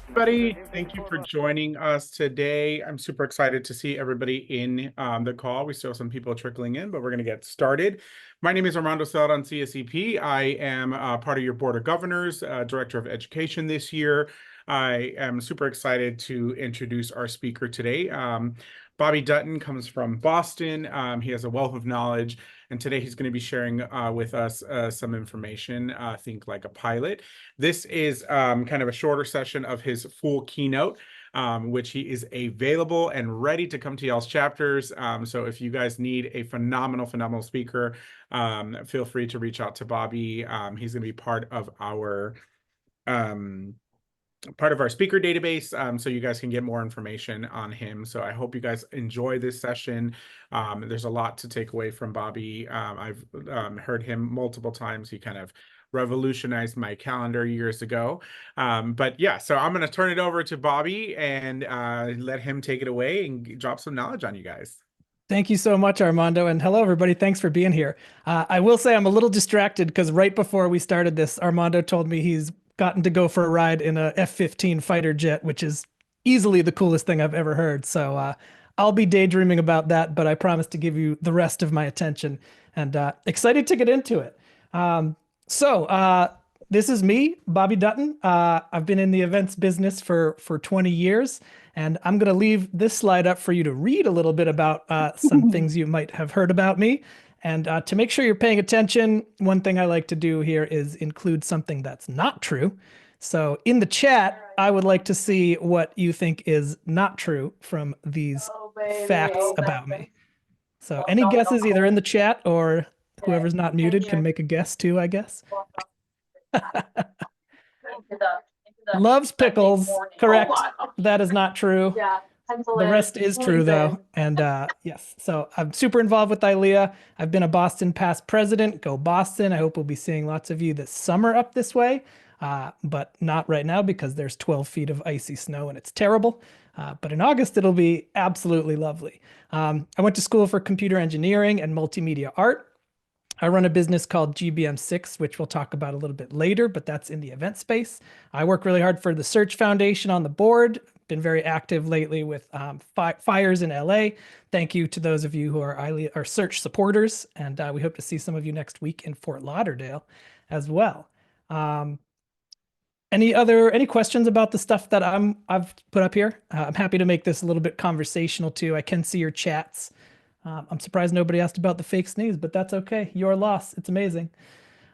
Everybody, thank you for joining us today. I'm super excited to see everybody in the call. We still have some people trickling in, but we're going to get started. My name is Armando Celdon, CSEP. I am part of your Board of Governors, Director of Education this year. I am super excited to introduce our speaker today. Bobby Dutton comes from Boston. He has a wealth of knowledge, and today he's going to be sharing with us some information, think like a pilot. This is kind of a shorter session of his full keynote, which he is available and ready to come to y'all's chapters. So if you guys need a phenomenal speaker, feel free to reach out to Bobby. He's going to be part of our speaker database, so you guys can get more information on him. So I hope you guys enjoy this session. There's a lot to take away from Bobby. I've heard him multiple times. He kind of revolutionized my calendar years ago. But yeah, so I'm going to turn it over to Bobby and let him take it away and drop some knowledge on you guys. Thank you so much, Armando. And hello, everybody. Thanks for being here. I will say I'm a little distracted because right before we started this, Armando told me he's gotten to go for a ride in a F-15 fighter jet, which is easily the coolest thing I've ever heard. So I'll be daydreaming about that, but I promise to give you the rest of my attention, and excited to get into it. This is me, Bobby Dutton. I've been in the events business for 20 years, and I'm going to leave this slide up for you to read a little bit about some things you might have heard about me. And to make sure you're paying attention, one thing I like to do here is include something that's not true. So in the chat, I would like to see what you think is not true from these facts about me. So any guesses either in the chat or whoever's not muted can make a guess too, I guess. Loves pickles, correct. That is not true. The rest is true though. And yes, so I'm super involved with ILEA. I've been a Boston past president. Go Boston. I hope we'll be seeing lots of you this summer up this way, but not right now because there's 12 feet of icy snow and it's terrible. But in August, it'll be absolutely lovely. I went to school for computer engineering and multimedia art. I run a business called GBM6, which we'll talk about a little bit later, but that's in the event space. I work really hard for the Search Foundation on the board. Been very active lately with fires in LA. Thank you to those of you who are Search supporters, and we hope to see some of you next week in Fort Lauderdale as well. Any questions about the stuff that I've put up here? I'm happy to make this a little bit conversational too. I can see your chats. I'm surprised nobody asked about the fake sneeze, but that's okay. Your loss. It's amazing.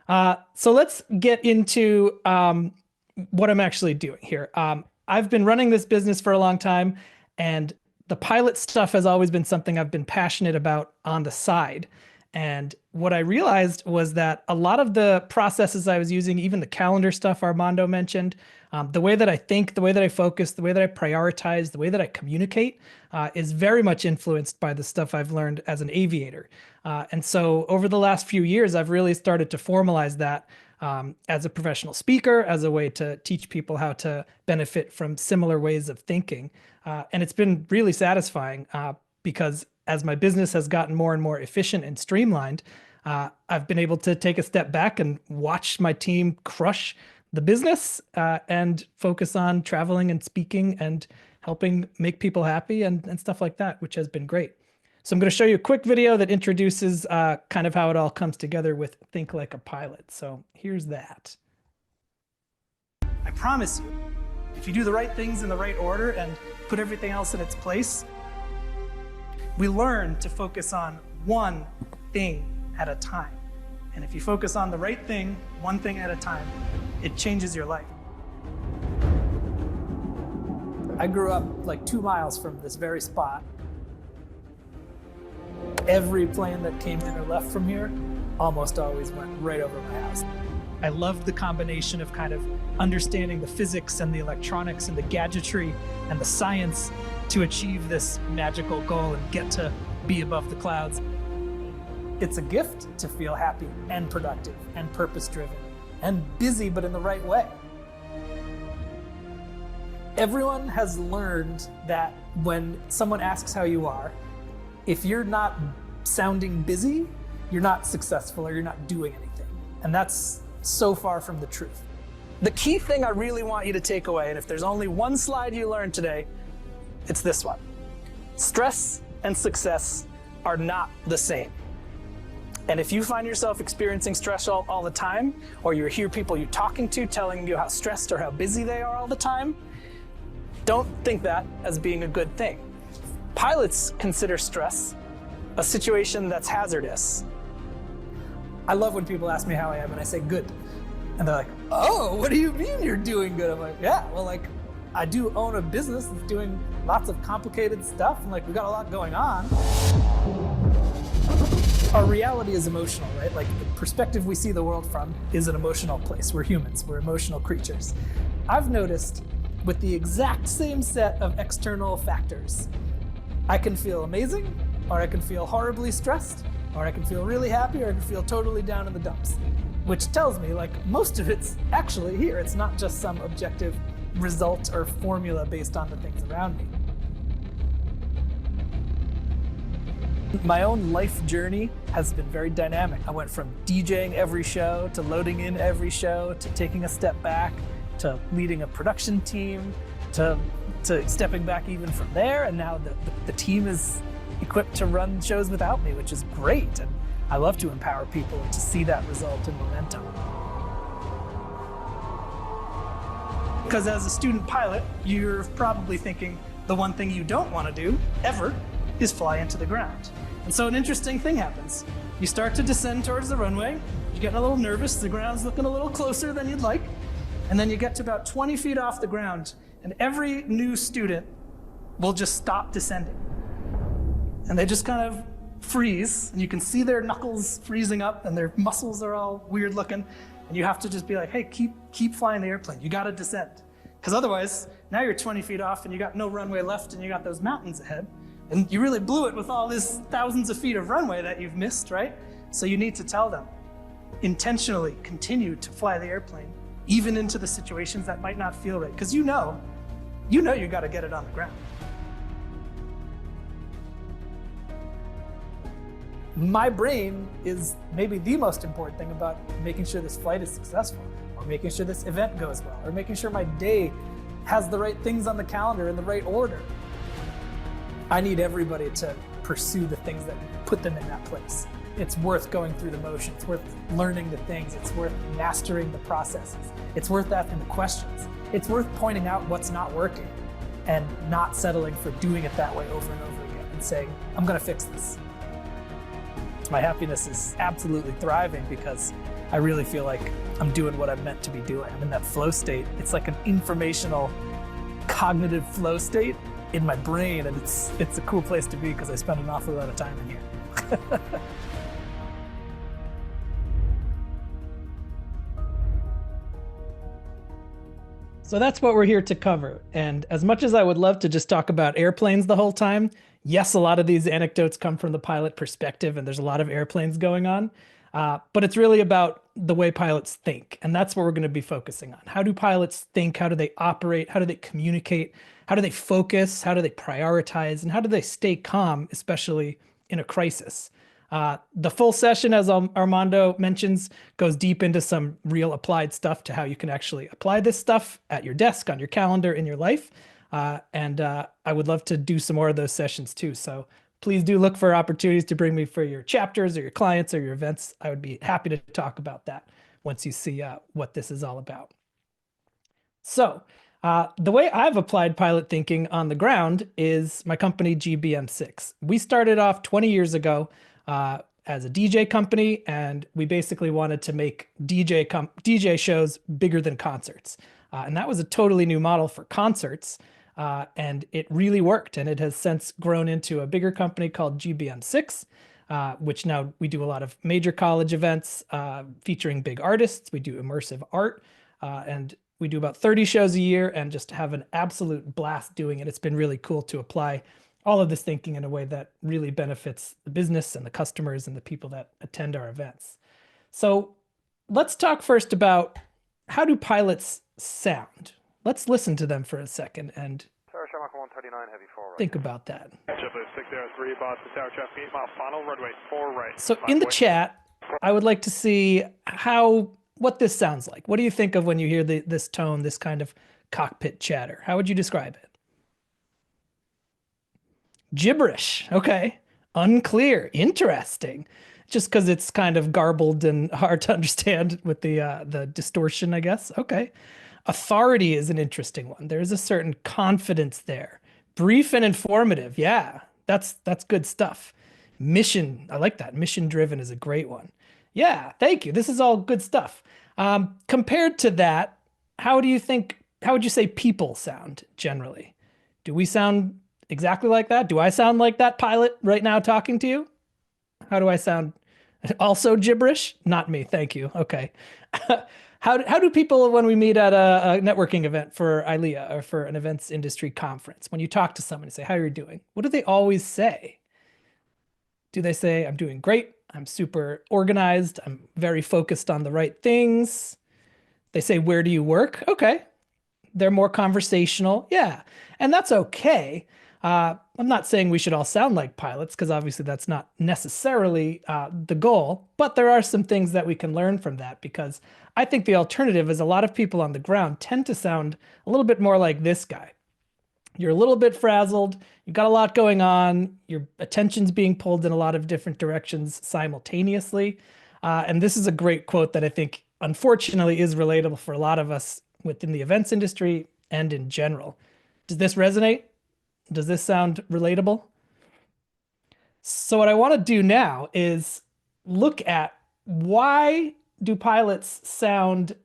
So let's get into what I'm actually doing here. I've been running this business for a long time, and the pilot stuff has always been something I've been passionate about on the side. And what I realized was that a lot of the processes I was using, even the calendar stuff Armando mentioned, the way that I think, the way that I focus, the way that I prioritize, the way that I communicate is very much influenced by the stuff I've learned as an aviator. And so over the last few years, I've really started to formalize that as a professional speaker, as a way to teach people how to benefit from similar ways of thinking. And it's been really satisfying because as my business has gotten more and more efficient and streamlined, I've been able to take a step back and watch my team crush the business and focus on traveling and speaking and helping make people happy and stuff like that, which has been great. So I'm going to show you a quick video that introduces kind of how it all comes together with Think Like a Pilot. So here's that. I promise you, if you do the right things in the right order and put everything else in its place, we learn to focus on one thing at a time. And if you focus on the right thing, one thing at a time, it changes your life. I grew up like 2 miles from this very spot. Every plane that came in or left from here almost always went right over my house. I loved the combination of kind of understanding the physics and the electronics and the gadgetry and the science to achieve this magical goal and get to be above the clouds. It's a gift to feel happy and productive and purpose-driven and busy, but in the right way. Everyone has learned that when someone asks how you are, if you're not sounding busy, you're not successful or you're not doing anything. And that's so far from the truth. The key thing I really want you to take away, and if there's only one slide you learned today, it's this one. Stress and success are not the same. And if you find yourself experiencing stress all the time, or you hear people you're talking to telling you how stressed or how busy they are all the time, don't think that as being a good thing. Pilots consider stress a situation that's hazardous. I love when people ask me how I am and I say good. And they're like, oh, what do you mean you're doing good? I'm like, yeah, well, like, I do own a business that's doing lots of complicated stuff, and like, we got a lot going on. Our reality is emotional, right? Like, the perspective we see the world from is an emotional place. We're humans, we're emotional creatures. I've noticed with the exact same set of external factors, I can feel amazing, or I can feel horribly stressed, or I can feel really happy, or I can feel totally down in the dumps. Which tells me, like, most of it's actually here. It's not just some objective result or formula based on the things around me. My own life journey has been very dynamic. I went from DJing every show, to loading in every show, to taking a step back, to leading a production team, to stepping back even from there, and now the team is equipped to run shows without me, which is great. And I love to empower people and to see that result in momentum. Because as a student pilot, you're probably thinking the one thing you don't want to do, ever, is fly into the ground. And so an interesting thing happens. You start to descend towards the runway, you're getting a little nervous, the ground's looking a little closer than you'd like, and then you get to about 20 feet off the ground, and every new student will just stop descending. And they just kind of freeze, and you can see their knuckles freezing up, and their muscles are all weird looking, and you have to just be like, hey, keep flying the airplane. You gotta descend. Because otherwise, now you're 20 feet off, and you got no runway left, and you got those mountains ahead, and you really blew it with all this thousands of feet of runway that you've missed, right? So you need to tell them, intentionally continue to fly the airplane, even into the situations that might not feel right, because you know you gotta get it on the ground. My brain is maybe the most important thing about making sure this flight is successful, or making sure this event goes well, or making sure my day has the right things on the calendar in the right order. I need everybody to pursue the things that put them in that place. It's worth going through the motions, it's worth learning the things, it's worth mastering the processes, it's worth asking the questions, it's worth pointing out what's not working and not settling for doing it that way over and over again and saying, I'm gonna fix this. My happiness is absolutely thriving because I really feel like I'm doing what I'm meant to be doing. I'm in that flow state. It's like an informational, cognitive flow state in my brain, and it's a cool place to be because I spend an awful lot of time in here. So that's what we're here to cover. And as much as I would love to just talk about airplanes the whole time, yes, a lot of these anecdotes come from the pilot perspective, and there's a lot of airplanes going on. But it's really about the way pilots think. And that's what we're going to be focusing on. How do pilots think? How do they operate? How do they communicate? How do they focus? How do they prioritize? And how do they stay calm, especially in a crisis? The full session, as Armando mentions, goes deep into some real applied stuff to how you can actually apply this stuff at your desk, on your calendar, in your life. And I would love to do some more of those sessions too. So please do look for opportunities to bring me for your chapters or your clients or your events. I would be happy to talk about that once you see what this is all about. So the way I've applied pilot thinking on the ground is my company GBM6. We started off 20 years ago as a DJ company, and we basically wanted to make DJ shows bigger than concerts. And that was a totally new model for concerts. And it really worked. And it has since grown into a bigger company called GBM6, which now we do a lot of major college events featuring big artists. We do immersive art, and we do about 30 shows a year and just have an absolute blast doing it. It's been really cool to apply all of this thinking in a way that really benefits the business and the customers and the people that attend our events. So let's talk first about, how do pilots sound? Let's listen to them for a second and think about that. So in the chat, I would like to see how what this sounds like. What do you think of when you hear this tone, this kind of cockpit chatter? How would you describe it? Gibberish. Okay. Unclear. Interesting. Just because it's kind of garbled and hard to understand with the distortion, I guess. Okay. Authority is an interesting one. There's a certain confidence there. Brief and informative. Yeah, that's good stuff. Mission. I like that. Mission driven is a great one. Yeah, thank you. This is all good stuff. Compared to that, how would you say people sound generally? Do we sound exactly like that? Do I sound like that pilot right now talking to you? How do I sound? Also gibberish? Not me. Thank you. Okay. How do people, when we meet at a networking event for ILEA or for an events industry conference, when you talk to someone and say, how are you doing? What do they always say? Do they say, I'm doing great. I'm super organized. I'm very focused on the right things. They say, where do you work? Okay. They're more conversational. Yeah. And that's okay. I'm not saying we should all sound like pilots because obviously that's not necessarily the goal, but there are some things that we can learn from that because I think the alternative is a lot of people on the ground tend to sound a little bit more like this guy. You're a little bit frazzled. You've got a lot going on. Your attention's being pulled in a lot of different directions simultaneously. And this is a great quote that I think, unfortunately, is relatable for a lot of us within the events industry and in general. Does this resonate? Does this sound relatable? So what I want to do now is look at why do pilots sound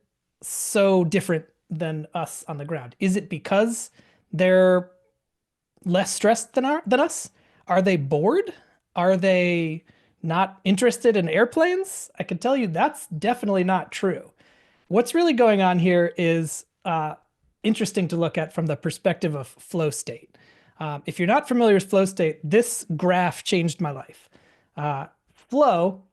so different than us on the ground? Is it because they're less stressed than us? Are they bored? Are they not interested in airplanes? I can tell you that's definitely not true. What's really going on here is interesting to look at from the perspective of flow state. If you're not familiar with flow state, this graph changed my life. Flow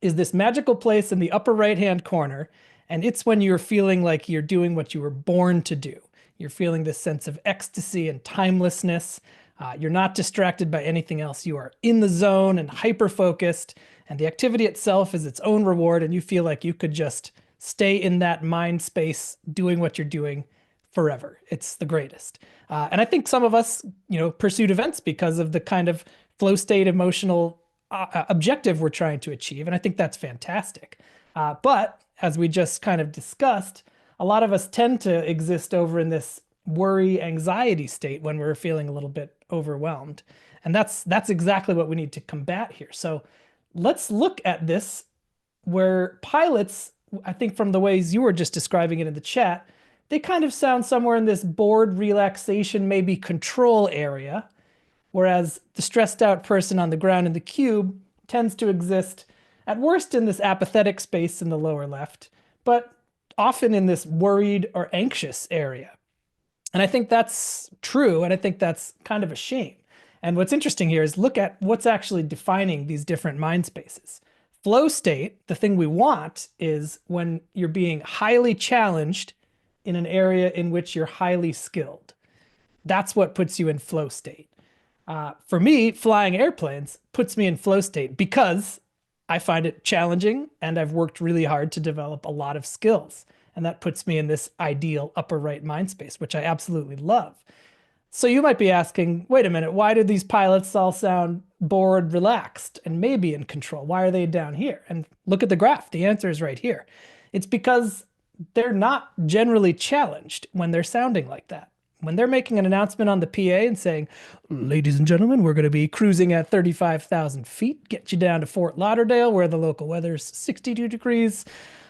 is this magical place in the upper right-hand corner, and it's when you're feeling like you're doing what you were born to do. You're feeling this sense of ecstasy and timelessness. You're not distracted by anything else. You are in the zone and hyper-focused, and the activity itself is its own reward, and you feel like you could just stay in that mind space doing what you're doing forever. It's the greatest. And I think some of us, pursued events because of the kind of flow state emotional objective we're trying to achieve. And I think that's fantastic. But as we just kind of discussed, a lot of us tend to exist over in this worry, anxiety state when we're feeling a little bit overwhelmed. And that's exactly what we need to combat here. So let's look at this where pilots, I think from the ways you were just describing it in the chat, they kind of sound somewhere in this bored relaxation, maybe control area, whereas the stressed out person on the ground in the cube tends to exist at worst in this apathetic space in the lower left, but often in this worried or anxious area. And I think that's true, and I think that's kind of a shame. And what's interesting here is look at what's actually defining these different mind spaces. Flow state, the thing we want, is when you're being highly challenged in an area in which you're highly skilled. That's what puts you in flow state. For me, flying airplanes puts me in flow state because I find it challenging and I've worked really hard to develop a lot of skills. And that puts me in this ideal upper right mind space, which I absolutely love. So you might be asking, wait a minute, why do these pilots all sound bored, relaxed, and maybe in control? Why are they down here? And look at the graph. The answer is right here. It's because they're not generally challenged when they're sounding like that. When they're making an announcement on the PA and saying, ladies and gentlemen, we're going to be cruising at 35,000 feet, get you down to Fort Lauderdale, where the local weather is 62 degrees,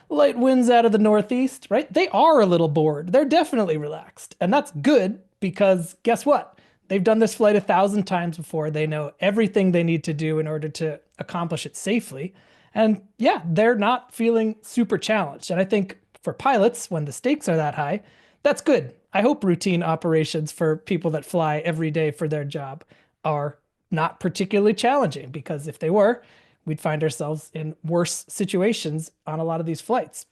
light winds out of the northeast, right? They are a little bored. They're definitely relaxed. And that's good because guess what? They've done this flight 1,000 times before. They know everything they need to do in order to accomplish it safely. And yeah, they're not feeling super challenged. And I think for pilots, when the stakes are that high, that's good. I hope routine operations for people that fly every day for their job are not particularly challenging, because if they were, we'd find ourselves in worse situations on a lot of these flights.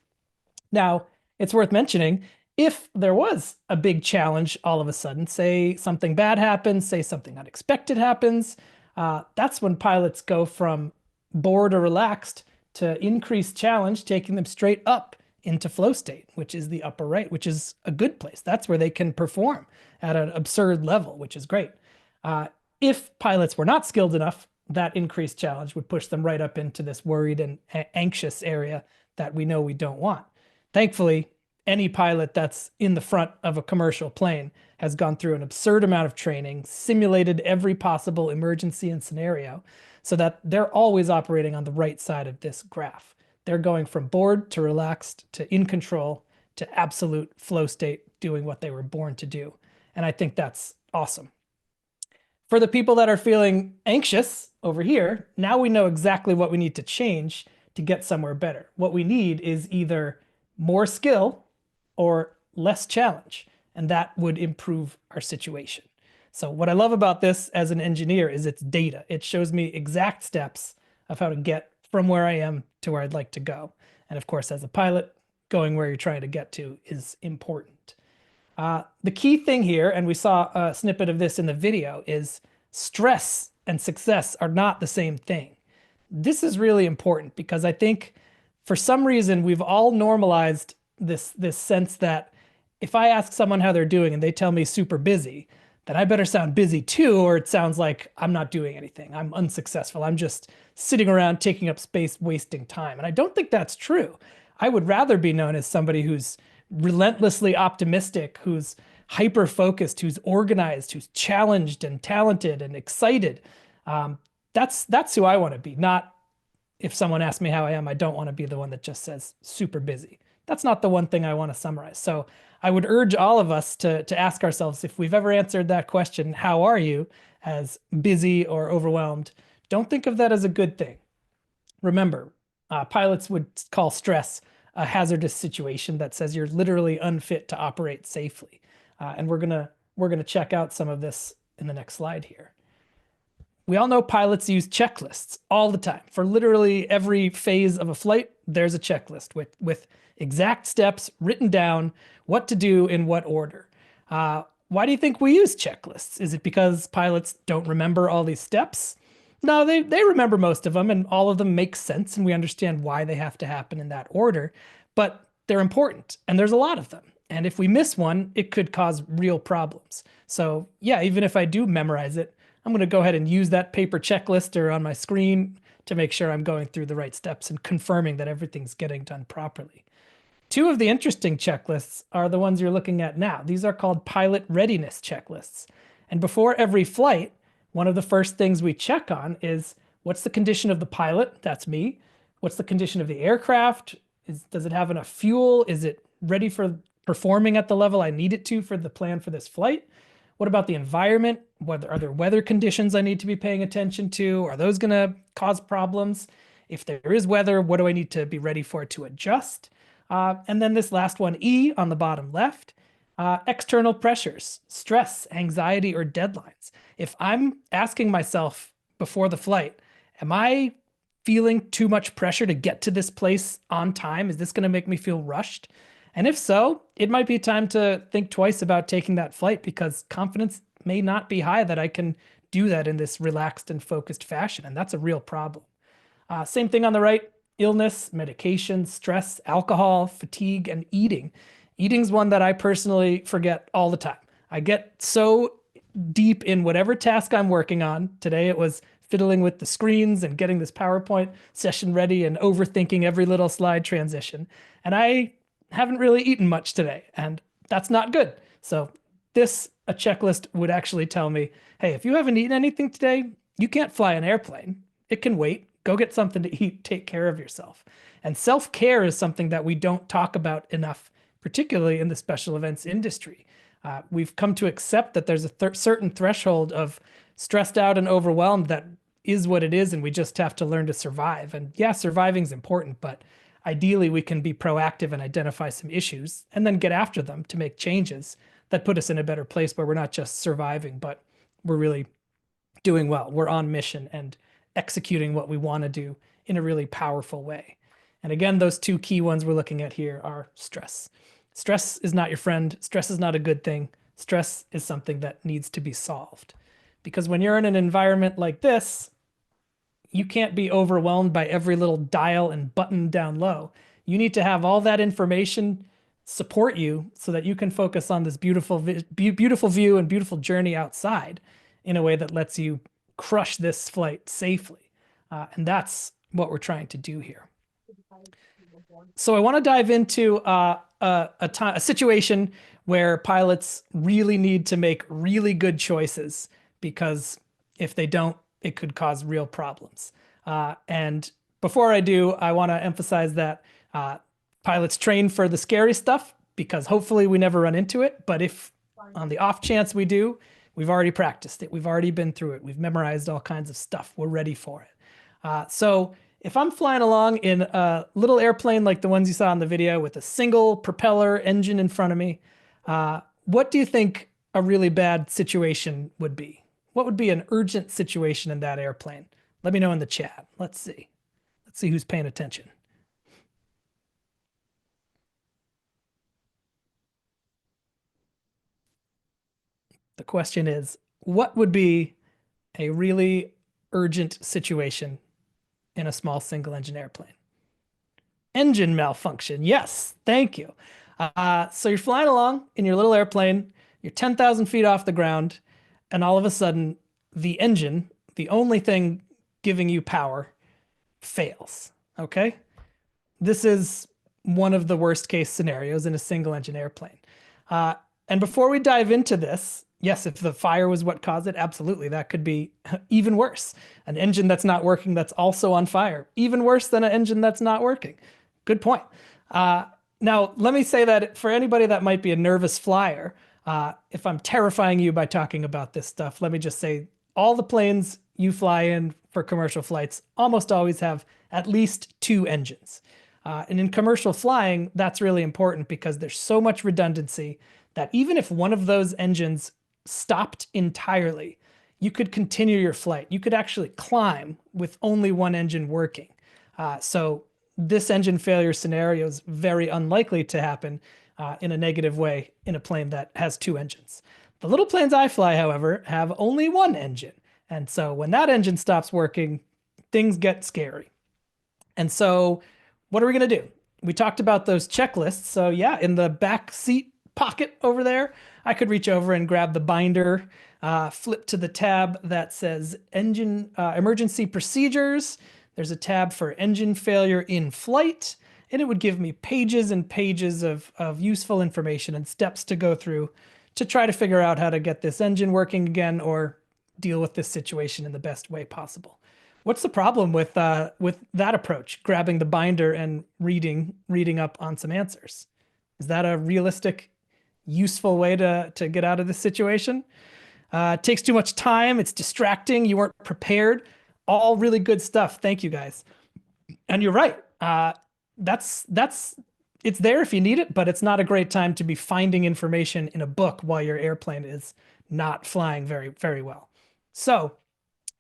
Now, it's worth mentioning, if there was a big challenge all of a sudden, say something bad happens, say something unexpected happens, that's when pilots go from bored or relaxed to increased challenge, taking them straight up into flow state, which is the upper right, which is a good place. That's where they can perform at an absurd level, which is great. If pilots were not skilled enough, that increased challenge would push them right up into this worried and anxious area that we know we don't want. Thankfully, any pilot that's in the front of a commercial plane has gone through an absurd amount of training, simulated every possible emergency and scenario, so that they're always operating on the right side of this graph. They're going from bored to relaxed to in control to absolute flow state, doing what they were born to do. And I think that's awesome. For the people that are feeling anxious over here, now we know exactly what we need to change to get somewhere better. What we need is either more skill or less challenge, and that would improve our situation. So what I love about this as an engineer is it's data. It shows me exact steps of how to get from where I am to where I'd like to go. And of course, as a pilot, going where you're trying to get to is important. The key thing here, and we saw a snippet of this in the video, is stress and success are not the same thing. This is really important because I think for some reason we've all normalized this sense that if I ask someone how they're doing and they tell me super busy, then I better sound busy too, or it sounds like I'm not doing anything. I'm unsuccessful. I'm just sitting around taking up space, wasting time. And I don't think that's true. I would rather be known as somebody who's relentlessly optimistic, who's hyper focused, who's organized, who's challenged and talented and excited. That's who I want to be. Not if someone asks me how I am, I don't want to be the one that just says super busy. That's not the one thing I want to summarize. So I would urge all of us to ask ourselves if we've ever answered that question, how are you, as busy or overwhelmed? Don't think of that as a good thing. Remember, pilots would call stress a hazardous situation that says you're literally unfit to operate safely. And we're gonna check out some of this in the next slide here. We all know pilots use checklists all the time. For literally every phase of a flight, there's a checklist with exact steps written down, what to do in what order. Why do you think we use checklists? Is it because pilots don't remember all these steps? No, they remember most of them, and all of them make sense, and we understand why they have to happen in that order, but they're important, and there's a lot of them. And if we miss one, it could cause real problems. So yeah, even if I do memorize it, I'm going to go ahead and use that paper checklist or on my screen to make sure I'm going through the right steps and confirming that everything's getting done properly. Two of the interesting checklists are the ones you're looking at now. These are called pilot readiness checklists. And before every flight, one of the first things we check on is what's the condition of the pilot? That's me. What's the condition of the aircraft? Does it have enough fuel? Is it ready for performing at the level I need it to for the plan for this flight? What about the environment? Are there weather conditions I need to be paying attention to? Are those going to cause problems? If there is weather, what do I need to be ready for to adjust? And then this last one, E, on the bottom left, external pressures, stress, anxiety, or deadlines. If I'm asking myself before the flight, am I feeling too much pressure to get to this place on time? Is this going to make me feel rushed? And if so, it might be time to think twice about taking that flight because confidence may not be high that I can do that in this relaxed and focused fashion. And that's a real problem. Same thing on the right, illness, medication, stress, alcohol, fatigue, and eating. Eating's one that I personally forget all the time. I get so deep in whatever task I'm working on. Today it was fiddling with the screens and getting this PowerPoint session ready and overthinking every little slide transition. And I haven't really eaten much today, and that's not good. So a checklist would actually tell me, hey, if you haven't eaten anything today, you can't fly an airplane. It can wait. Go get something to eat, take care of yourself. And self-care is something that we don't talk about enough, particularly in the special events industry. We've come to accept that there's a certain threshold of stressed out and overwhelmed that is what it is, and we just have to learn to survive. And yeah, surviving is important, but ideally we can be proactive and identify some issues and then get after them to make changes that put us in a better place where we're not just surviving, but we're really doing well. We're on mission and executing what we want to do in a really powerful way. And again, those two key ones we're looking at here are stress. Stress is not your friend. Stress is not a good thing. Stress is something that needs to be solved. Because when you're in an environment like this, you can't be overwhelmed by every little dial and button down low. You need to have all that information support you so that you can focus on this beautiful view and beautiful journey outside in a way that lets you crush this flight safely. And that's what we're trying to do here. So I want to dive into a situation where pilots really need to make really good choices, because if they don't, it could cause real problems. And before I do, I want to emphasize that pilots train for the scary stuff, because hopefully we never run into it. But if on the off chance we do, we've already practiced it. We've already been through it. We've memorized all kinds of stuff. We're ready for it. So if I'm flying along in a little airplane like the ones you saw in the video with a single propeller engine in front of me, what do you think a really bad situation would be? What would be an urgent situation in that airplane? Let me know in the chat. Let's see. Let's see who's paying attention. The question is, what would be a really urgent situation in a small single engine airplane? Engine malfunction. Yes, thank you. So you're flying along in your little airplane, you're 10,000 feet off the ground, and all of a sudden the engine, the only thing giving you power, fails. Okay? This is one of the worst case scenarios in a single engine airplane. And before we dive into this, yes, if the fire was what caused it, absolutely, that could be even worse. An engine that's not working that's also on fire, even worse than an engine that's not working. Good point. Now, let me say that for anybody that might be a nervous flyer, if I'm terrifying you by talking about this stuff, let me just say all the planes you fly in for commercial flights almost always have at least two engines. And in commercial flying, that's really important because there's so much redundancy that even if one of those engines stopped entirely, you could continue your flight. You could actually climb with only one engine working. So this engine failure scenario is very unlikely to happen in a negative way in a plane that has two engines. The little planes I fly, however, have only one engine. And so when that engine stops working, things get scary. And so what are we going to do? We talked about those checklists. So yeah, in the back seat pocket over there, I could reach over and grab the binder, flip to the tab that says engine emergency procedures. There's a tab for engine failure in flight, and it would give me pages and pages of useful information and steps to go through to try to figure out how to get this engine working again or deal with this situation in the best way possible. What's the problem with that approach, grabbing the binder and reading up on some answers? Is that a realistic, useful way to get out of this situation? It takes too much time. It's distracting. You weren't prepared. All really good stuff. Thank you, guys. And you're right. It's there if you need it, but it's not a great time to be finding information in a book while your airplane is not flying very, very well. So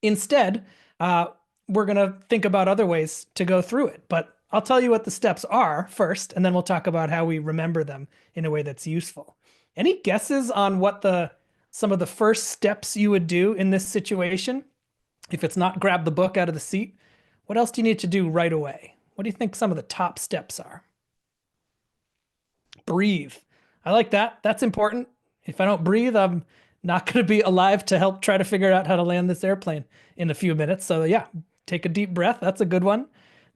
instead, we're going to think about other ways to go through it. But I'll tell you what the steps are first, and then we'll talk about how we remember them in a way that's useful. Any guesses on what some of the first steps you would do in this situation? If it's not grab the book out of the seat, what else do you need to do right away? What do you think some of the top steps are? Breathe. I like that. That's important. If I don't breathe, I'm not going to be alive to help try to figure out how to land this airplane in a few minutes. So yeah, take a deep breath. That's a good one.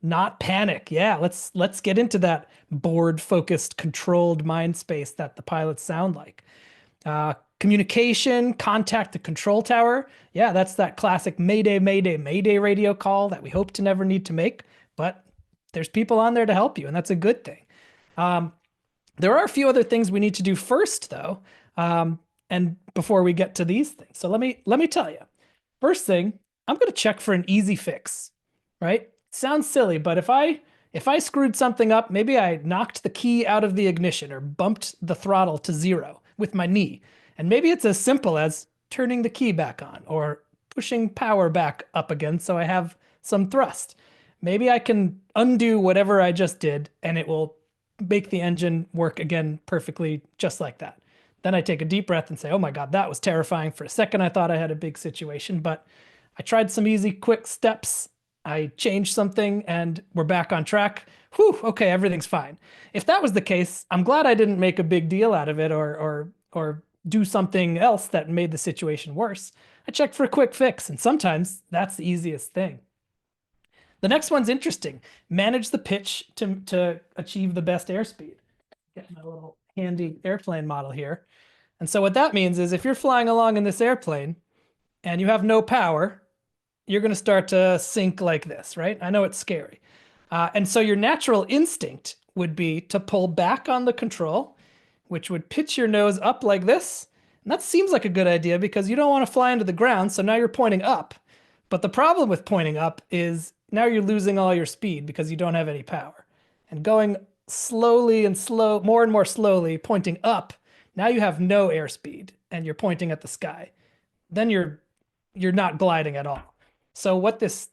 Not panic. Yeah, let's get into that board-focused, controlled mind space that the pilots sound like. Communication, contact the control tower. Yeah, that's that classic Mayday, Mayday, Mayday radio call that we hope to never need to make, but there's people on there to help you, and that's a good thing. There are a few other things we need to do first, though, and before we get to these things. So let me tell you. First thing, I'm going to check for an easy fix, right? Sounds silly, but if I screwed something up, maybe I knocked the key out of the ignition or bumped the throttle to 0 with my knee. And maybe it's as simple as turning the key back on or pushing power back up again so I have some thrust. Maybe I can undo whatever I just did and it will make the engine work again perfectly just like that. Then I take a deep breath and say, oh my God, that was terrifying. For a second, I thought I had a big situation, but I tried some easy, quick steps. I changed something and we're back on track. whew, okay, everything's fine. If that was the case, I'm glad I didn't make a big deal out of it or do something else that made the situation worse. I checked for a quick fix, and sometimes that's the easiest thing. The next one's interesting. Manage the pitch to achieve the best airspeed. Get my little handy airplane model here. And so what that means is if you're flying along in this airplane and you have no power, you're going to start to sink like this, right? I know it's scary. And so your natural instinct would be to pull back on the control, which would pitch your nose up like this. And that seems like a good idea because you don't want to fly into the ground. So now you're pointing up. But the problem with pointing up is now you're losing all your speed because you don't have any power. And going slowly and more and more slowly, pointing up, now you have no airspeed and you're pointing at the sky. Then you're not gliding at all. So what this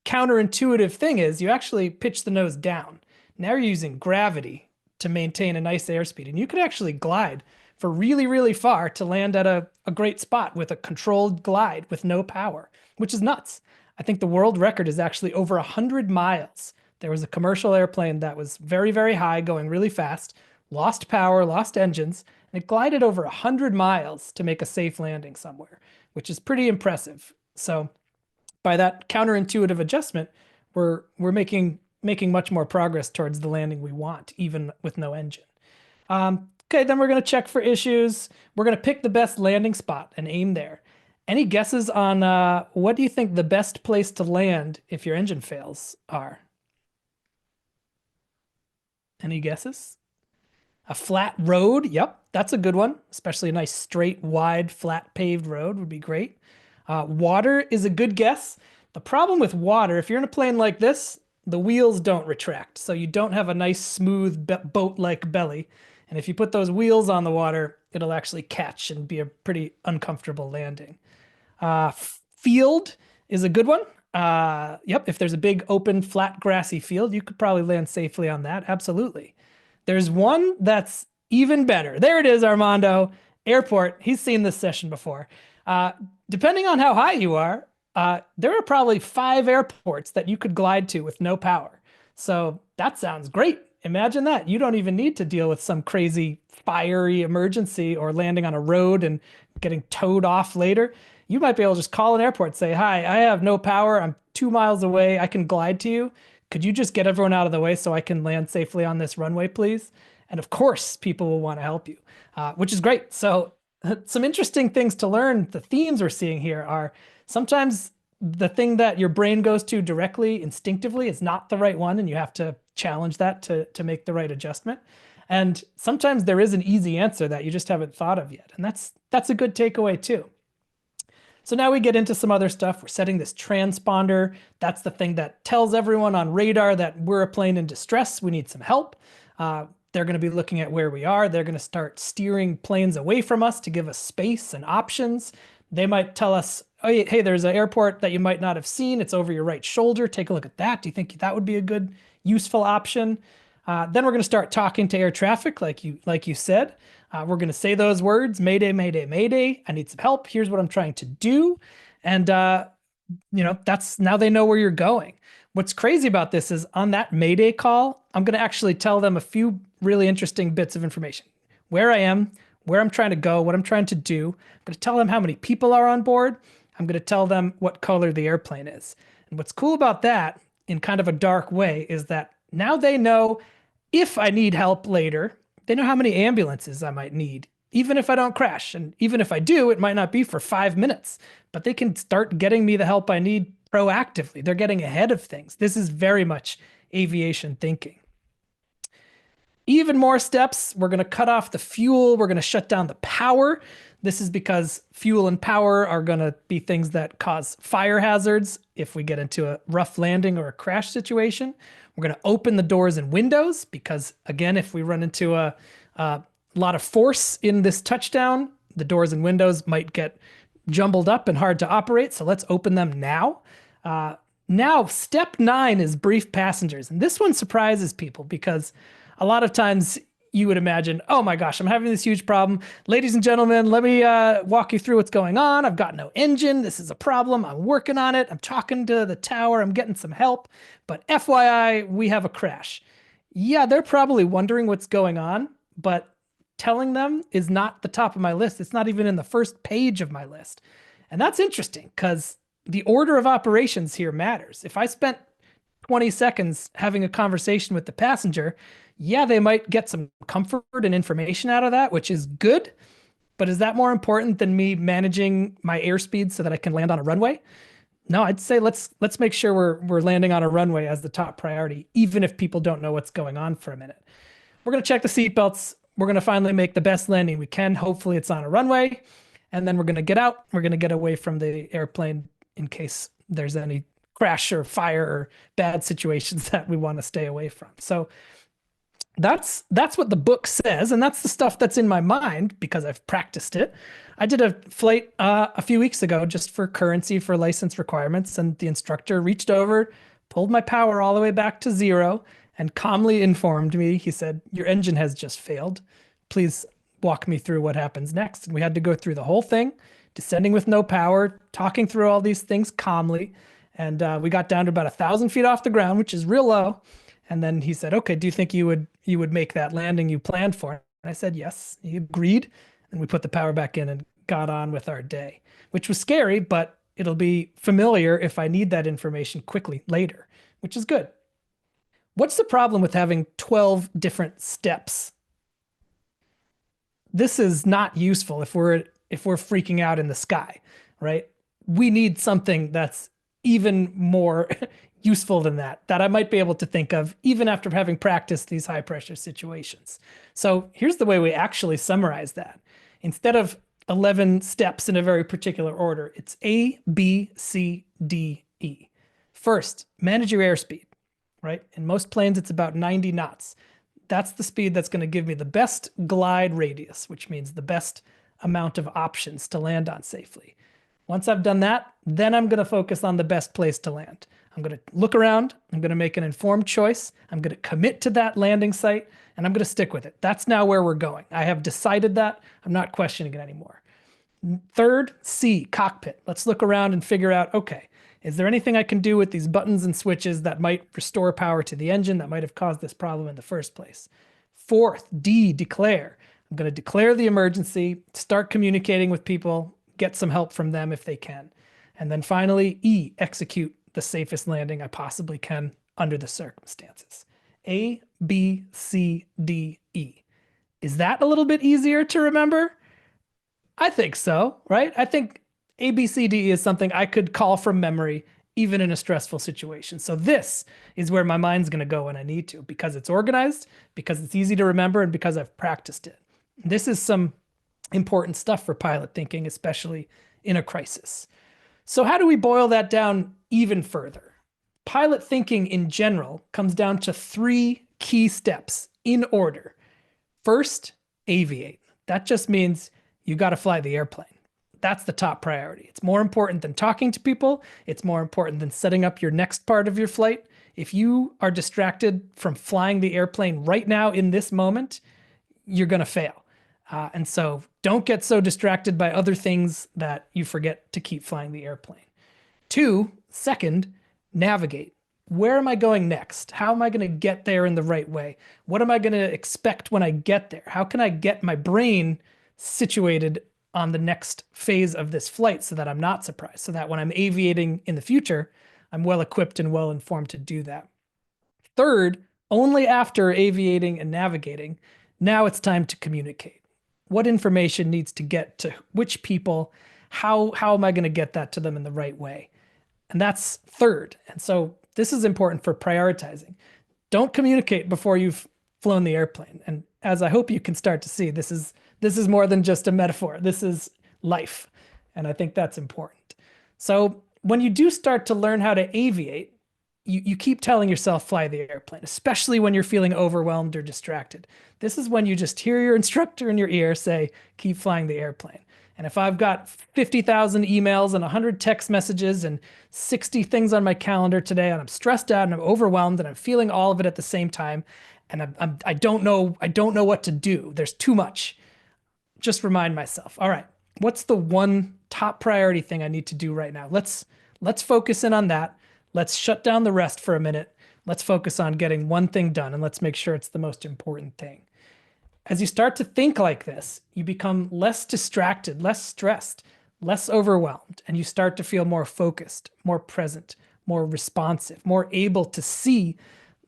counterintuitive thing is, you actually pitch the nose down. Now you're using gravity to maintain a nice airspeed. And you could actually glide for really, really far to land at a great spot with a controlled glide with no power, which is nuts. I think the world record is actually over 100 miles. There was a commercial airplane that was very, very high, going really fast, lost power, lost engines, and it glided over 100 miles to make a safe landing somewhere, which is pretty impressive. So by that counterintuitive adjustment, we're making much more progress towards the landing we want, even with no engine. Okay, then we're going to check for issues. We're going to pick the best landing spot and aim there. Any guesses on what do you think the best place to land if your engine fails are? Any guesses? A flat road? Yep, that's a good one. Especially a nice straight, wide, flat paved road would be great. Water is a good guess. The problem with water, if you're in a plane like this, the wheels don't retract. So you don't have a nice, smooth boat-like belly. And if you put those wheels on the water, it'll actually catch and be a pretty uncomfortable landing. Field is a good one. Yep, if there's a big, open, flat, grassy field, you could probably land safely on that. Absolutely. There's one that's even better. There it is, Armando. Airport. He's seen this session before. Depending on how high you are, there are probably 5 airports that you could glide to with no power. So that sounds great. Imagine that. You don't even need to deal with some crazy fiery emergency or landing on a road and getting towed off later. You might be able to just call an airport, say, hi, I have no power. I'm 2 miles away. I can glide to you. Could you just get everyone out of the way so I can land safely on this runway, please? And of course, people will want to help you, which is great. So some interesting things to learn. The themes we're seeing here are sometimes the thing that your brain goes to directly, instinctively, is not the right one, and you have to challenge that to make the right adjustment. And sometimes there is an easy answer that you just haven't thought of yet. And that's a good takeaway too. So now we get into some other stuff. We're setting this transponder. That's the thing that tells everyone on radar that we're a plane in distress. We need some help. They're going to be looking at where we are. They're going to start steering planes away from us to give us space and options. They might tell us, oh, hey, there's an airport that you might not have seen. It's over your right shoulder. Take a look at that. Do you think that would be a good, useful option? Then we're going to start talking to air traffic, like you said. We're going to say those words, Mayday, Mayday, Mayday. I need some help. Here's what I'm trying to do. And, that's now they know where you're going. What's crazy about this is on that Mayday call, I'm going to actually tell them a few really interesting bits of information. Where I am, where I'm trying to go, what I'm trying to do. I'm going to tell them how many people are on board. I'm going to tell them what color the airplane is. And what's cool about that, in kind of a dark way, is that now they know if I need help later, they know how many ambulances I might need, even if I don't crash. And even if I do, it might not be for 5 minutes, but they can start getting me the help I need proactively. They're getting ahead of things. This is very much aviation thinking. Even more steps. We're going to cut off the fuel. We're going to shut down the power. This is because fuel and power are going to be things that cause fire hazards if we get into a rough landing or a crash situation. We're going to open the doors and windows because, again, if we run into a lot of force in this touchdown, the doors and windows might get jumbled up and hard to operate. So let's open them now. Now, step 9 is brief passengers. And this one surprises people because a lot of times you would imagine, oh my gosh, I'm having this huge problem. Ladies and gentlemen, let me walk you through what's going on. I've got no engine. This is a problem. I'm working on it. I'm talking to the tower. I'm getting some help. But FYI, we have a crash. Yeah, they're probably wondering what's going on, but telling them is not the top of my list. It's not even in the first page of my list. And that's interesting because the order of operations here matters. If I spent 20 seconds having a conversation with the passenger, yeah, they might get some comfort and information out of that, which is good. But is that more important than me managing my airspeed so that I can land on a runway? No, I'd say let's make sure we're landing on a runway as the top priority, even if people don't know what's going on for a minute. We're going to check the seatbelts. We're going to finally make the best landing we can. Hopefully it's on a runway. And then we're going to get out. We're going to get away from the airplane in case there's any crash or fire or bad situations that we want to stay away from. So that's what the book says, and that's the stuff that's in my mind because I've practiced it. I did a flight a few weeks ago just for currency for license requirements, and the instructor reached over, pulled my power all the way back to 0, and calmly informed me. He said, "Your engine has just failed. Please walk me through what happens next." And we had to go through the whole thing, descending with no power, talking through all these things calmly. And we got down to about 1,000 feet off the ground, which is real low. And then he said, "Okay, do you think you would make that landing you planned for?" And I said, "Yes." He agreed. And we put the power back in and got on with our day, which was scary, but it'll be familiar if I need that information quickly later, which is good. What's the problem with having 12 different steps? This is not useful if we're freaking out in the sky, right? We need something that's even more useful than that I might be able to think of even after having practiced these high pressure situations. So here's the way we actually summarize that. Instead of 11 steps in a very particular order, it's A, B, C, D, E. First, manage your airspeed, right? In most planes, it's about 90 knots. That's the speed that's going to give me the best glide radius, which means the best amount of options to land on safely. Once I've done that, then I'm going to focus on the best place to land. I'm going to look around. I'm going to make an informed choice. I'm going to commit to that landing site, and I'm going to stick with it. That's now where we're going. I have decided that. I'm not questioning it anymore. Third, C, cockpit. Let's look around and figure out, okay, is there anything I can do with these buttons and switches that might restore power to the engine that might have caused this problem in the first place? Fourth, D, declare. I'm going to declare the emergency, start communicating with people, get some help from them if they can. And then finally, E, execute the safest landing I possibly can under the circumstances. A, B, C, D, E. Is that a little bit easier to remember? I think so, right? I think A, B, C, D, E is something I could call from memory even in a stressful situation. So this is where my mind's going to go when I need to, because it's organized, because it's easy to remember, and because I've practiced it. This is some important stuff for pilot thinking, especially in a crisis. So how do we boil that down even further? Pilot thinking in general comes down to 3 key steps in order. First, aviate. That just means you got to fly the airplane. That's the top priority. It's more important than talking to people. It's more important than setting up your next part of your flight. If you are distracted from flying the airplane right now in this moment, you're going to fail. And so don't get so distracted by other things that you forget to keep flying the airplane. 2, second, navigate. Where am I going next? How am I going to get there in the right way? What am I going to expect when I get there? How can I get my brain situated on the next phase of this flight so that I'm not surprised, so that when I'm aviating in the future, I'm well equipped and well informed to do that. Third, only after aviating and navigating, now it's time to communicate. What information needs to get to which people? How am I going to get that to them in the right way? And that's third. And so this is important for prioritizing. Don't communicate before you've flown the airplane. And as I hope you can start to see, this is more than just a metaphor. This is life. And I think that's important. So when you do start to learn how to aviate, you keep telling yourself fly the airplane, especially when you're feeling overwhelmed or distracted. This is when you just hear your instructor in your ear say, keep flying the airplane. And if I've got 50,000 emails and 100 text messages and 60 things on my calendar today, and I'm stressed out and I'm overwhelmed and I'm feeling all of it at the same time, and I don't know what to do. There's too much. Just remind myself, all right, what's the one top priority thing I need to do right now? Let's focus in on that. Let's shut down the rest for a minute. Let's focus on getting one thing done, and let's make sure it's the most important thing. As you start to think like this, you become less distracted, less stressed, less overwhelmed, and you start to feel more focused, more present, more responsive, more able to see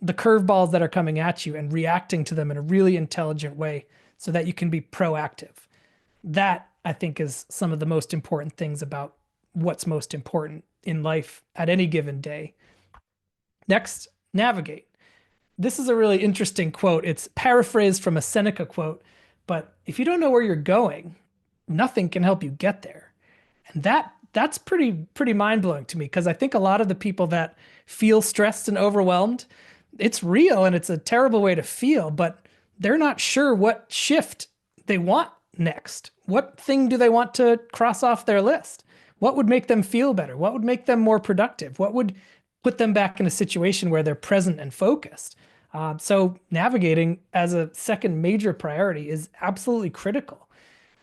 the curveballs that are coming at you and reacting to them in a really intelligent way so that you can be proactive. That, I think, is some of the most important things about what's most important in life at any given day. Next, navigate. This is a really interesting quote. It's paraphrased from a Seneca quote, but if you don't know where you're going, nothing can help you get there. And that's pretty mind-blowing to me, because I think a lot of the people that feel stressed and overwhelmed, it's real and it's a terrible way to feel, but they're not sure what shift they want next. What thing do they want to cross off their list? What would make them feel better? What would make them more productive? What would put them back in a situation where they're present and focused? So navigating as a second major priority is absolutely critical.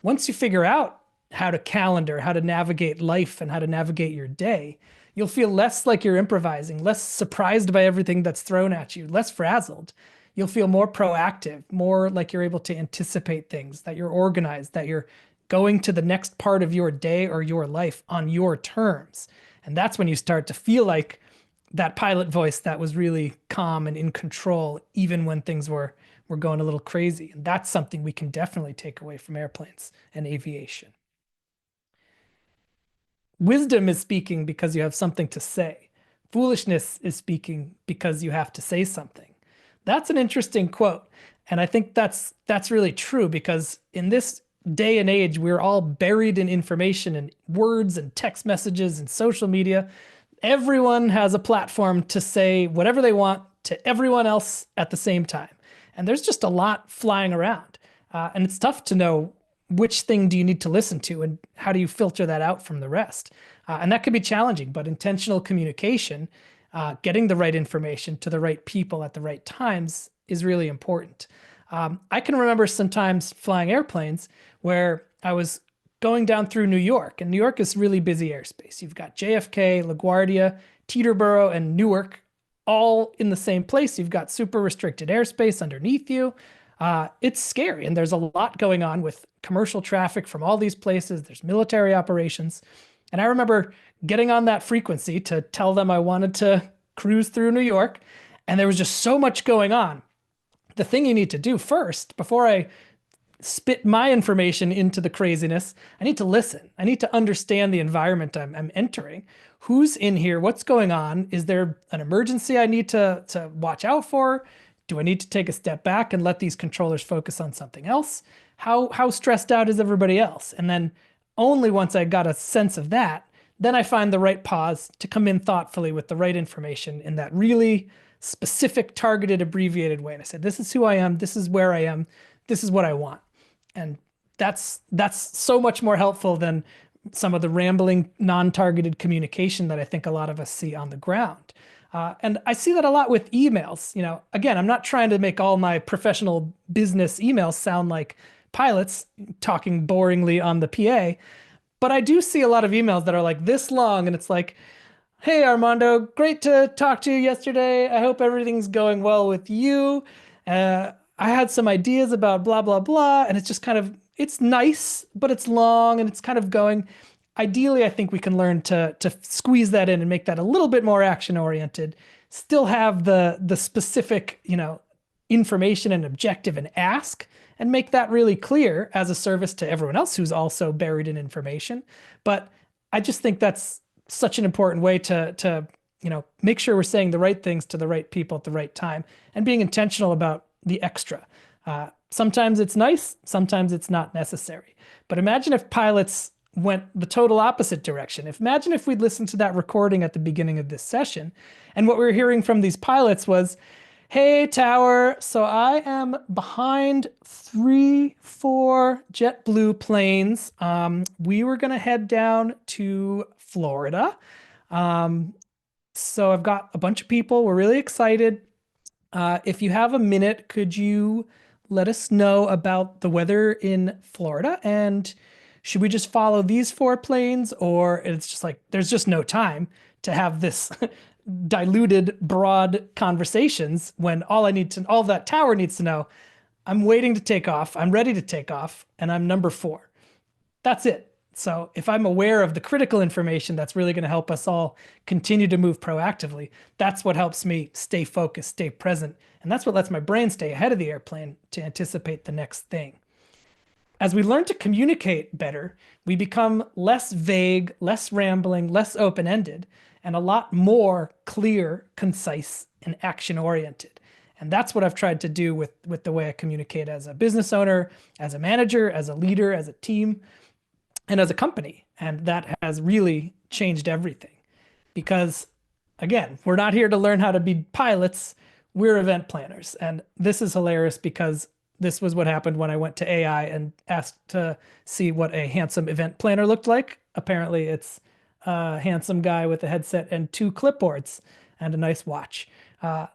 Once you figure out how to calendar, how to navigate life, and how to navigate your day, you'll feel less like you're improvising, less surprised by everything that's thrown at you, less frazzled. You'll feel more proactive, more like you're able to anticipate things, that you're organized, that you're going to the next part of your day or your life on your terms. And that's when you start to feel like that pilot voice that was really calm and in control, even when things were going a little crazy. And that's something we can definitely take away from airplanes and aviation. Wisdom is speaking because you have something to say. Foolishness is speaking because you have to say something. That's an interesting quote. And I think that's really true, because in this day and age, we're all buried in information and words and text messages and social media. Everyone has a platform to say whatever they want to everyone else at the same time. And there's just a lot flying around. And it's tough to know which thing do you need to listen to and how do you filter that out from the rest. And that can be challenging, but intentional communication, getting the right information to the right people at the right times, is really important. I can remember sometimes flying airplanes where I was going down through New York, and New York is really busy airspace. You've got JFK, LaGuardia, Teterboro, and Newark all in the same place. You've got super restricted airspace underneath you. It's scary, and there's a lot going on with commercial traffic from all these places. There's military operations. And I remember getting on that frequency to tell them I wanted to cruise through New York, and there was just so much going on. The thing you need to do first, before I spit my information into the craziness, I need to listen. I need to understand the environment I'm entering. Who's in here? What's going on? Is there an emergency I need to watch out for? Do I need to take a step back and let these controllers focus on something else? How stressed out is everybody else? And then only once I got a sense of that, then I find the right pause to come in thoughtfully with the right information in that really specific, targeted, abbreviated way. And I said, this is who I am. This is where I am. This is what I want. And that's so much more helpful than some of the rambling, non-targeted communication that I think a lot of us see on the ground. And I see that a lot with emails. You know, again, I'm not trying to make all my professional business emails sound like pilots talking boringly on the PA, but I do see a lot of emails that are like this long, and it's like, hey, Armando, great to talk to you yesterday. I hope everything's going well with you. I had some ideas about blah, blah, blah. And it's just kind of, it's nice, but it's long and it's kind of going. Ideally, I think we can learn to squeeze that in and make that a little bit more action oriented, still have the specific, information and objective and ask, and make that really clear as a service to everyone else who's also buried in information. But I just think that's such an important way to make sure we're saying the right things to the right people at the right time and being intentional about the extra. Sometimes it's nice, sometimes it's not necessary. But imagine if pilots went the total opposite direction. Imagine if we'd listened to that recording at the beginning of this session, and what we were hearing from these pilots was, hey, tower, so I am behind 3-4 JetBlue planes. We were going to head down to Florida. So I've got a bunch of people. We're really excited. If you have a minute, could you let us know about the weather in Florida? And should we just follow these four planes, or it's just like there's just no time to have this diluted, broad conversations when all that tower needs to know, I'm waiting to take off, I'm ready to take off, and I'm number four. That's it. So if I'm aware of the critical information that's really going to help us all continue to move proactively, that's what helps me stay focused, stay present. And that's what lets my brain stay ahead of the airplane to anticipate the next thing. As we learn to communicate better, we become less vague, less rambling, less open-ended, and a lot more clear, concise, and action-oriented. And that's what I've tried to do with the way I communicate as a business owner, as a manager, as a leader, as a team, and as a company. And that has really changed everything. Because again, we're not here to learn how to be pilots, we're event planners. And this is hilarious because this was what happened when I went to AI and asked to see what a handsome event planner looked like. Apparently, it's a handsome guy with a headset and two clipboards and a nice watch.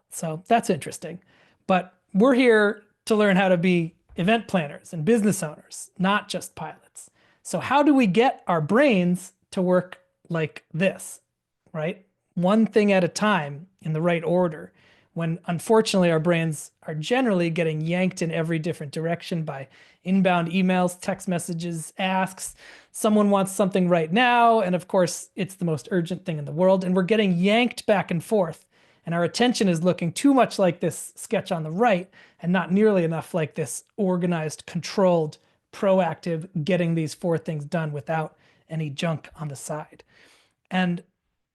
So that's interesting. But we're here to learn how to be event planners and business owners, not just pilots. So how do we get our brains to work like this, right? One thing at a time in the right order, when unfortunately our brains are generally getting yanked in every different direction by inbound emails, text messages, asks. Someone wants something right now, and of course, it's the most urgent thing in the world, and we're getting yanked back and forth. And our attention is looking too much like this sketch on the right and not nearly enough like this organized, controlled, proactive, getting these four things done without any junk on the side. And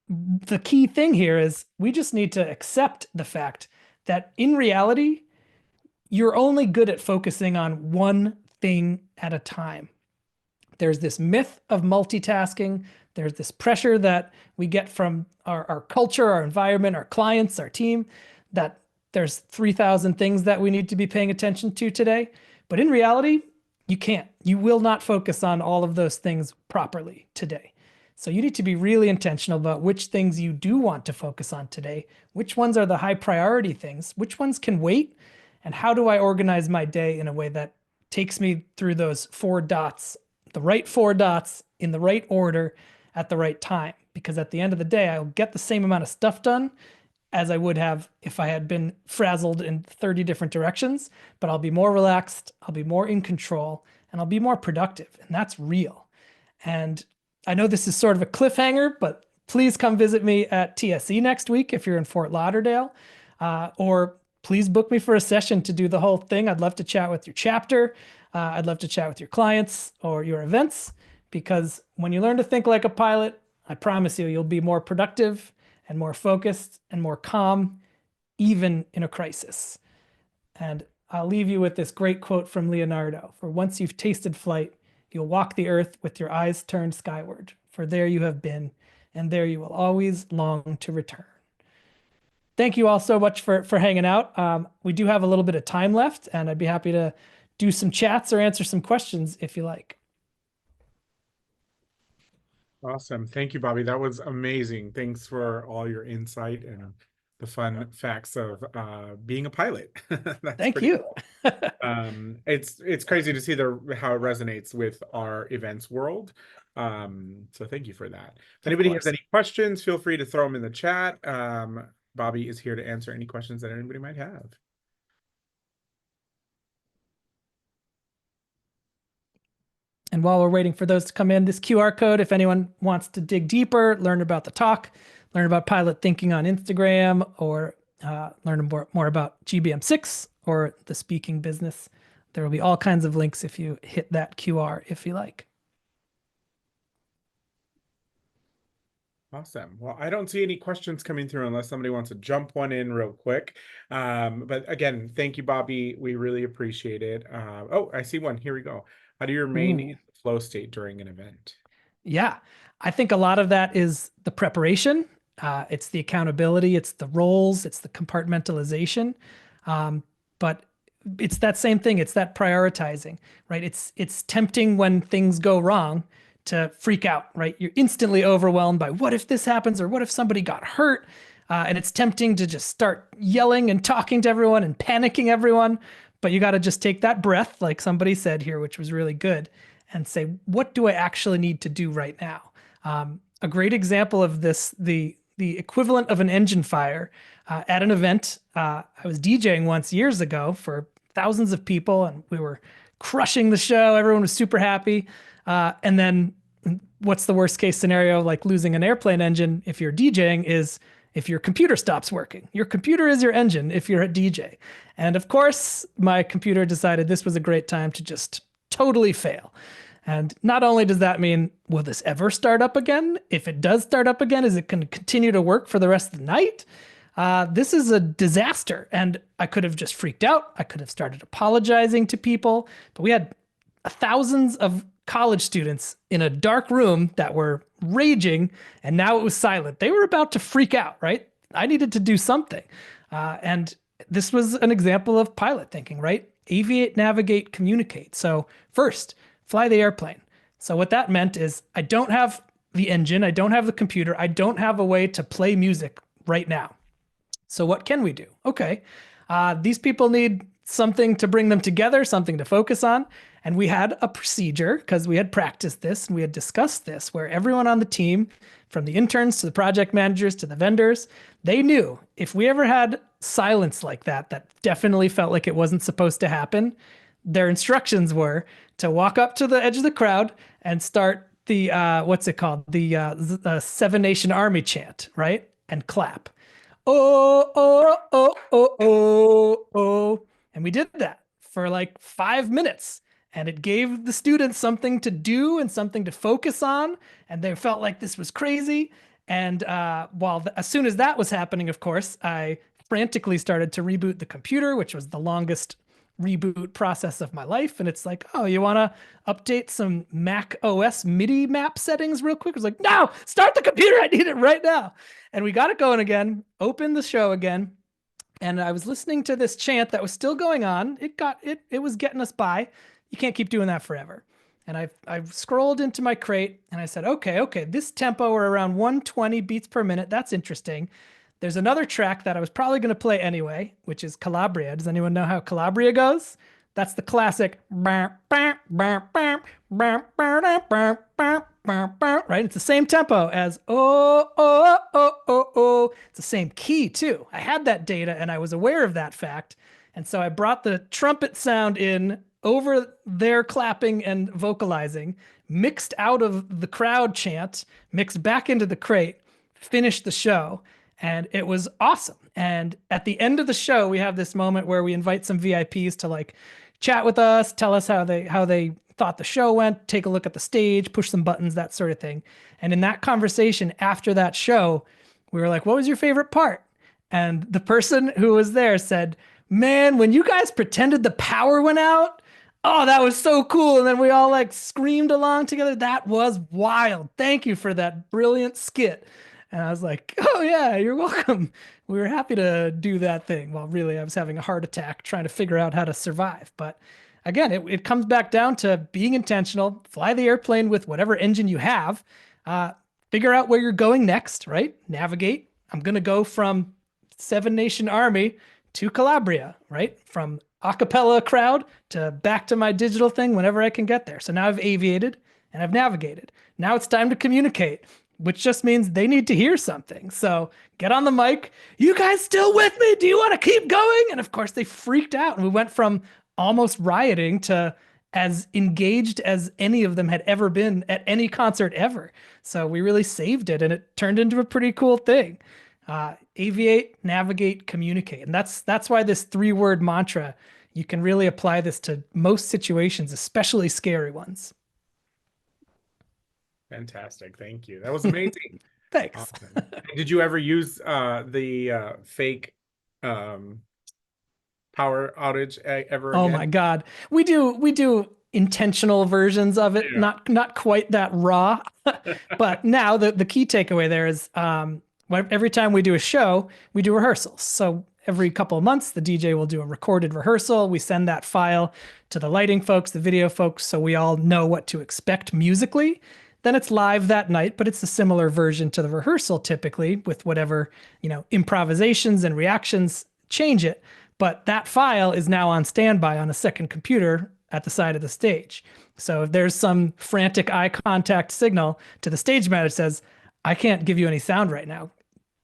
the key thing here is we just need to accept the fact that in reality, you're only good at focusing on one thing at a time. There's this myth of multitasking. There's this pressure that we get from our culture, our environment, our clients, our team, that there's 3,000 things that we need to be paying attention to today. But in reality, you can't. You will not focus on all of those things properly today. So you need to be really intentional about which things you do want to focus on today, which ones are the high priority things, which ones can wait, and how do I organize my day in a way that takes me through those four dots, the right four dots in the right order at the right time. Because at the end of the day, I'll get the same amount of stuff done as I would have if I had been frazzled in 30 different directions, but I'll be more relaxed, I'll be more in control, and I'll be more productive. And that's real. And I know this is sort of a cliffhanger, but please come visit me at TSE next week if you're in Fort Lauderdale, or please book me for a session to do the whole thing. I'd love to chat with your chapter. I'd love to chat with your clients or your events, because when you learn to think like a pilot, I promise you, you'll be more productive and more focused and more calm, even in a crisis. And I'll leave you with this great quote from Leonardo: "For once you've tasted flight, you'll walk the earth with your eyes turned skyward, for there you have been, and there you will always long to return." Thank you all so much for hanging out. We do have a little bit of time left, and I'd be happy to do some chats or answer some questions if you like. Awesome. Thank you, Bobby. That was amazing. Thanks for all your insight and the fun facts of being a pilot. That's Thank pretty you. cool. It's crazy to see how it resonates with our events world. So thank you for that. If anybody has any questions, feel free to throw them in the chat. Bobby is here to answer any questions that anybody might have. And while we're waiting for those to come in, this QR code, if anyone wants to dig deeper, learn about the talk, learn about pilot thinking on Instagram, or learn more about GBM6 or the speaking business, there will be all kinds of links if you hit that QR if you like. Awesome. Well, I don't see any questions coming through unless somebody wants to jump one in real quick. But again, thank you, Bobby. We really appreciate it. Oh, I see one. Here we go. How do you remain in the flow state during an event? Yeah, I think a lot of that is the preparation. It's the accountability, it's the roles, it's the compartmentalization. But it's that same thing. It's that prioritizing, right? It's tempting when things go wrong to freak out, right? You're instantly overwhelmed by what if this happens, or what if somebody got hurt? And it's tempting to just start yelling and talking to everyone and panicking everyone. But you got to just take that breath, like somebody said here, which was really good, and say, what do I actually need to do right now? A great example of this, the equivalent of an engine fire at an event. I was DJing once years ago for thousands of people, and we were crushing the show. Everyone was super happy. And then what's the worst case scenario, like losing an airplane engine if you're DJing, is if your computer stops working. Your computer is your engine if you're a DJ. And of course, my computer decided this was a great time to just totally fail. And not only does that mean, will this ever start up again? If it does start up again, is it going to continue to work for the rest of the night? This is a disaster. And I could have just freaked out. I could have started apologizing to people. But we had thousands of college students in a dark room that were raging, and now it was silent. They were about to freak out, right? I needed to do something. And this was an example of pilot thinking, right? Aviate, navigate, communicate. So first, fly the airplane. So what that meant is I don't have the engine, I don't have the computer, I don't have a way to play music right now. So what can we do? Okay, these people need something to bring them together, something to focus on. And we had a procedure because we had practiced this and we had discussed this, where everyone on the team, from the interns to the project managers to the vendors, they knew if we ever had silence like that, that definitely felt like it wasn't supposed to happen, their instructions were to walk up to the edge of the crowd and start the, what's it called? The Seven Nation Army chant, right? And clap. Oh, oh, oh, oh, oh, oh. And we did that for like 5 minutes. And it gave the students something to do and something to focus on. And they felt like this was crazy. And as soon as that was happening, of course, I frantically started to reboot the computer, which was the longest reboot process of my life. And it's like, oh, you want to update some Mac OS MIDI map settings real quick? It's like, no, start the computer. I need it right now. And we got it going again, opened the show again. And I was listening to this chant that was still going on. It was getting us by. You can't keep doing that forever. And I scrolled into my crate and I said, okay, this tempo are around 120 beats per minute. That's interesting. There's another track that I was probably going to play anyway, which is Calabria. Does anyone know how Calabria goes? That's the classic, right? It's the same tempo as oh, oh, oh, oh, oh. It's the same key too. I had that data and I was aware of that fact. And so I brought the trumpet sound in over their clapping and vocalizing, mixed out of the crowd chant, mixed back into the crate, finished the show. And it was awesome. And at the end of the show, we have this moment where we invite some VIPs to like chat with us, tell us how they thought the show went, take a look at the stage, push some buttons, that sort of thing. And in that conversation after that show, we were like, what was your favorite part? And the person who was there said, man, when you guys pretended the power went out, oh, that was so cool. And then we all like screamed along together. That was wild. Thank you for that brilliant skit. And I was like, oh yeah, you're welcome. We were happy to do that thing. Well, really, I was having a heart attack trying to figure out how to survive. But again, it comes back down to being intentional, fly the airplane with whatever engine you have, figure out where you're going next, right? Navigate. I'm going to go from Seven Nation Army to Calabria, right? From a cappella crowd to back to my digital thing whenever I can get there. So now I've aviated and I've navigated. Now it's time to communicate, which just means they need to hear something. So get on the mic. You guys still with me? Do you want to keep going? And of course they freaked out. And we went from almost rioting to as engaged as any of them had ever been at any concert ever. So we really saved it and it turned into a pretty cool thing. Aviate, navigate, communicate. And that's why this 3-word mantra, you can really apply this to most situations, especially scary ones. Fantastic. Thank you. That was amazing. Thanks. Awesome. Did you ever use the fake power outage ever Oh again? my God. We do intentional versions of it, Yeah. not quite that raw. But now the key takeaway there is every time we do a show, we do rehearsals. So every couple of months, the DJ will do a recorded rehearsal. We send that file to the lighting folks, the video folks, so we all know what to expect musically. then it's live that night, but it's a similar version to the rehearsal typically with whatever, improvisations and reactions change it. But that file is now on standby on a second computer at the side of the stage. So if there's some frantic eye contact signal to the stage manager that says, I can't give you any sound right now,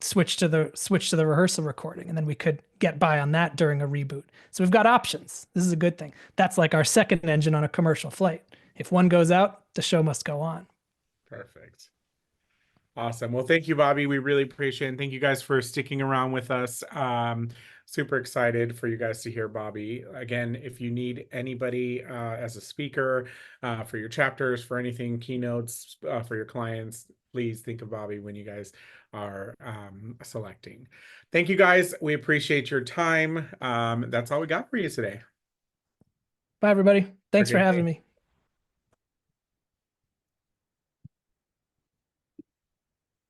switch to the rehearsal recording, and then we could get by on that during a reboot. So we've got options. This is a good thing. That's like our second engine on a commercial flight. If one goes out, the show must go on. Perfect. Awesome. Well, thank you, Bobby. We really appreciate it. And thank you guys for sticking around with us. Super excited for you guys to hear Bobby. Again, if you need anybody as a speaker for your chapters, for anything, keynotes, for your clients, please think of Bobby when you guys are selecting. Thank you, guys. We appreciate your time. That's all we got for you today. Bye, everybody. Thanks for Okay, having me.